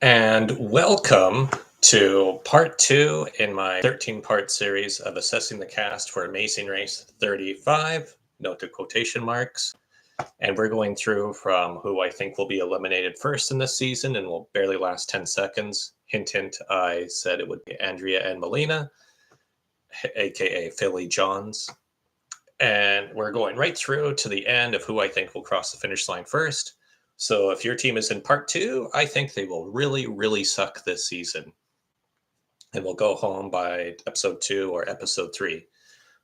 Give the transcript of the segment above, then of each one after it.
And welcome to part two in my 13-part series of assessing the cast for Amazing Race 35, note the quotation marks. And we're going through from who I think will be eliminated first in this season and will barely last 10 seconds. Hint, hint, I said it would be ANDREA and MALAINA, aka Philly Johns. And we're going right through to the end of who I think will cross the finish line first. So if your team is in part two, I think they will really, really suck this season and will go home by episode 2 or episode 3.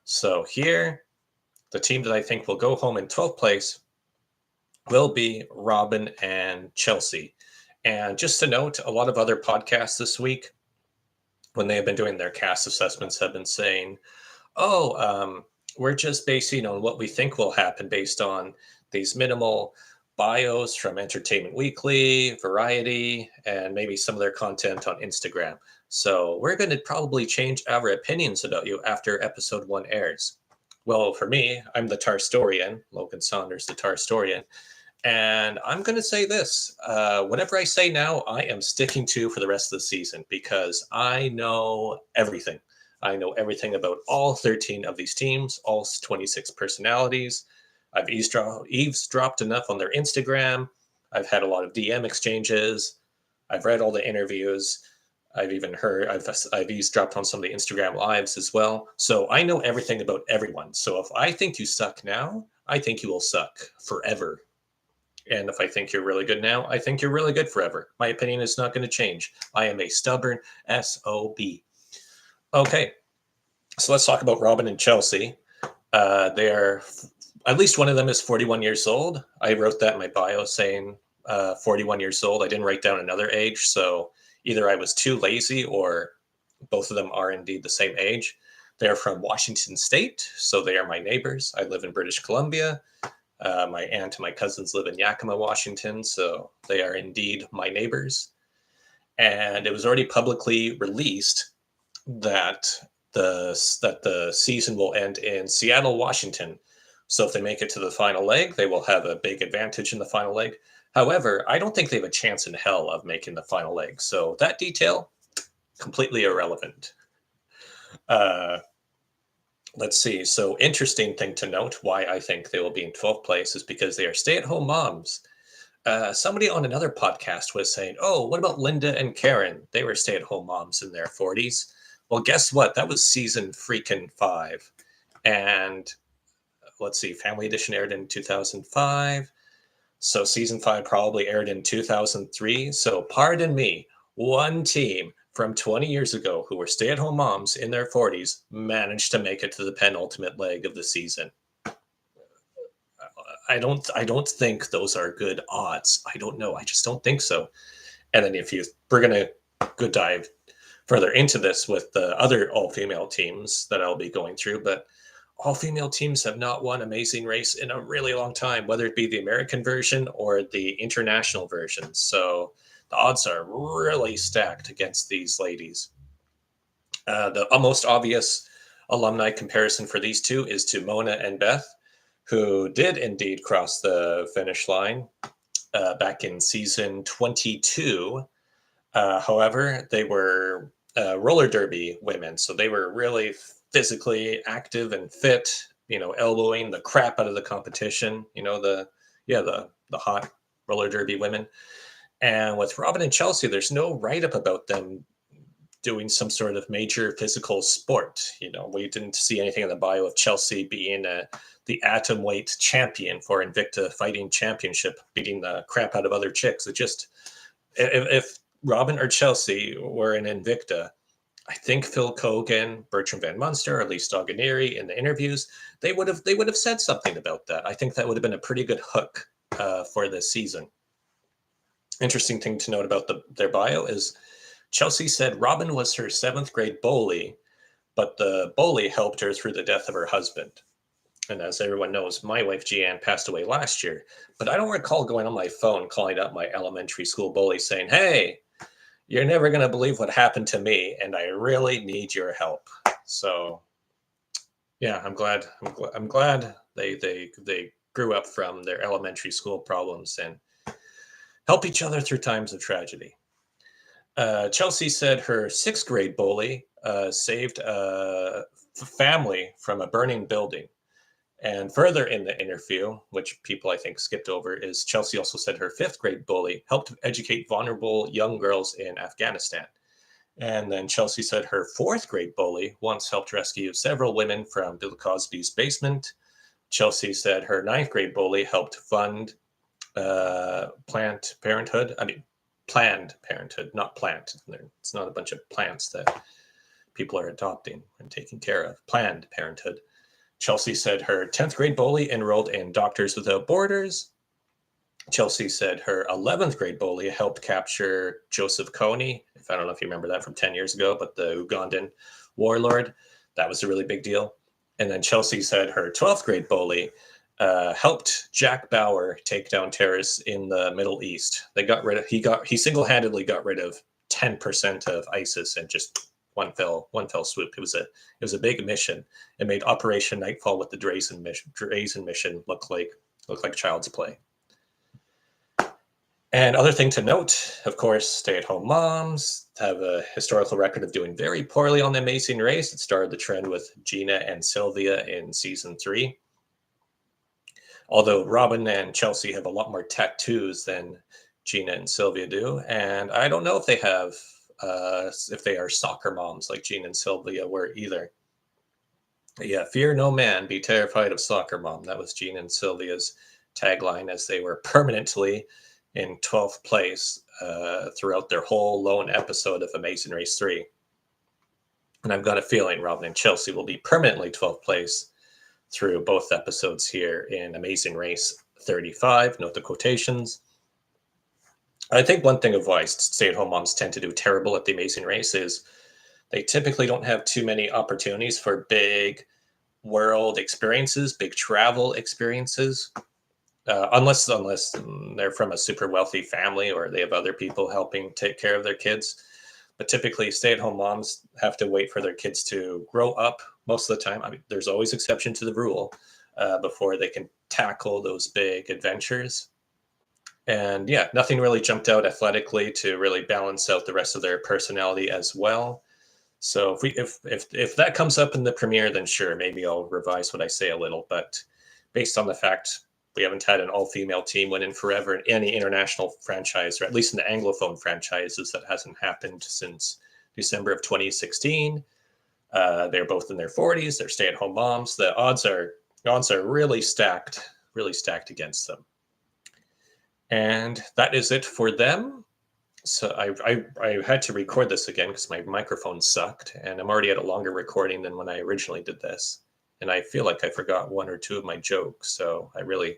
So here, the team that I think will go home in 12th place will be Robbin and Chelsea. And just to note, a lot of other podcasts this week, when they have been doing their cast assessments, have been saying, we're just basing on what we think will happen based on these minimal bios from Entertainment Weekly, Variety, and maybe some of their content on Instagram. So we're going to probably change our opinions about you after episode 1 airs. Well, for me, I'm the TARstorian, Logan Saunders, the TARstorian. And I'm going to say this, whatever I say now, I am sticking to for the rest of the season because I know everything. I know everything about all 13 of these teams, all 26 personalities. I've eavesdropped enough on their Instagram. I've had a lot of DM exchanges. I've read all the interviews. I've eavesdropped on some of the Instagram lives as well. So I know everything about everyone. So if I think you suck now, I think you will suck forever. And if I think you're really good now, I think you're really good forever. My opinion is not going to change. I am a stubborn SOB. Okay, so let's talk about Robbin and Chelsea. They are, at least one of them is 41 years old. I wrote that in my bio saying 41 years old. I didn't write down another age, so either I was too lazy or both of them are indeed the same age. They're from Washington State, so they are my neighbors. I live in British Columbia. My aunt and my cousins live in Yakima, Washington, so they are indeed my neighbors. And it was already publicly released that the season will end in Seattle, Washington. So if they make it to the final leg, they will have a big advantage in the final leg. However, I don't think they have a chance in hell of making the final leg. So that detail, completely irrelevant. Let's see. So interesting thing to note why I think they will be in 12th place is because they are stay-at-home moms. Somebody on another podcast was saying, oh, what about Linda and Karen? They were stay-at-home moms in their 40s. Well, guess what? That was season freaking 5. And let's see, Family Edition aired in 2005. So season 5 probably aired in 2003. So pardon me, one team from 20 years ago who were stay-at-home moms in their 40s managed to make it to the penultimate leg of the season. I don't think those are good odds. I don't know. I just don't think so. And then we're gonna go dive further into this with the other all-female teams that I'll be going through, but all-female teams have not won Amazing Race in a really long time, whether it be the American version or the international version. So the odds are really stacked against these ladies. The most obvious alumni comparison for these two is to Mona and Beth, who did indeed cross the finish line back in season 22. However, they were roller derby women, so they were really physically active and fit, elbowing the crap out of the competition, the hot roller derby women. And with Robbin and Chelsea, there's no write-up about them doing some sort of major physical sport. We didn't see anything in the bio of Chelsea being the atom weight champion for Invicta Fighting Championship, beating the crap out of other chicks. It just, if Robbin or Chelsea were in Invicta, I think Phil Kogan, Bertram Van Munster, or Lee Stoganeri in the interviews, they would have said something about that. I think that would have been a pretty good hook for this season. Interesting thing to note about their bio is Chelsea said Robbin was her 7th grade bully, but the bully helped her through the death of her husband. And as everyone knows, my wife Jeanne passed away last year, but I don't recall going on my phone calling up my elementary school bully saying, hey, you're never going to believe what happened to me, and I really need your help. So yeah, I'm glad they grew up from their elementary school problems and help each other through times of tragedy. Chelsea said her sixth grade bully saved a family from a burning building. And further in the interview, which people I think skipped over, is Chelsea also said her fifth grade bully helped educate vulnerable young girls in Afghanistan. And then Chelsea said her fourth grade bully once helped rescue several women from Bill Cosby's basement. Chelsea said her ninth grade bully helped fund Planned Parenthood. I mean, Planned Parenthood, not plant. It's not a bunch of plants that people are adopting and taking care of. Planned Parenthood. Chelsea said her 10th grade bully enrolled in Doctors Without Borders. Chelsea said her 11th grade bully helped capture Joseph Kony. If I don't know if you remember that from 10 years ago, but the Ugandan warlord, that was a really big deal. And then Chelsea said her 12th grade bully helped Jack Bauer take down terrorists in the Middle East. He single-handedly got rid of 10% of ISIS in just one fell swoop. It was a big mission. It made Operation Nightfall with the Drazen mission look like child's play. And other thing to note, of course, stay-at-home moms have a historical record of doing very poorly on The Amazing Race. It started the trend with Gina and Sylvia in season 3. Although Robbin and Chelsea have a lot more tattoos than Gina and Sylvia do. And I don't know if they have, if they are soccer moms like Gina and Sylvia were either. Yeah, fear no man, be terrified of soccer mom. That was Gina and Sylvia's tagline as they were permanently in 12th place throughout their whole lone episode of Amazing Race 3. And I've got a feeling Robbin and Chelsea will be permanently 12th place through both episodes here in Amazing Race 35. Note the quotations. I think one thing of why stay-at-home moms tend to do terrible at The Amazing Race is they typically don't have too many opportunities for big world experiences, big travel experiences. Unless they're from a super wealthy family or they have other people helping take care of their kids. But typically, stay-at-home moms have to wait for their kids to grow up most of the time. I mean, there's always exception to the rule before they can tackle those big adventures. And yeah, nothing really jumped out athletically to really balance out the rest of their personality as well. So if that comes up in the premiere, then sure, maybe I'll revise what I say a little. But based on the fact we haven't had an all-female team win in forever in any international franchise, or at least in the Anglophone franchises, that hasn't happened since December of 2016. They're both in their 40s. They're stay-at-home moms. The odds are really stacked against them. And that is it for them. So I had to record this again because my microphone sucked, and I'm already at a longer recording than when I originally did this. And I feel like I forgot one or two of my jokes. So I really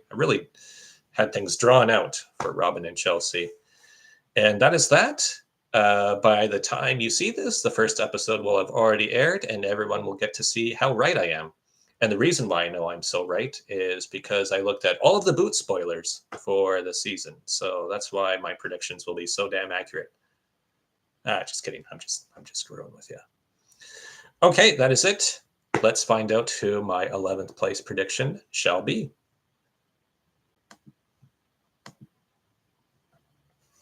had things drawn out for Robbin and Chelsea. And that is that. By the time you see this, the first episode will have already aired, and everyone will get to see how right I am. And the reason why I know I'm so right is because I looked at all of the boot spoilers for the season. So that's why my predictions will be so damn accurate. Just kidding. I'm just screwing with you. Okay, that is it. Let's find out who my 11th place prediction shall be.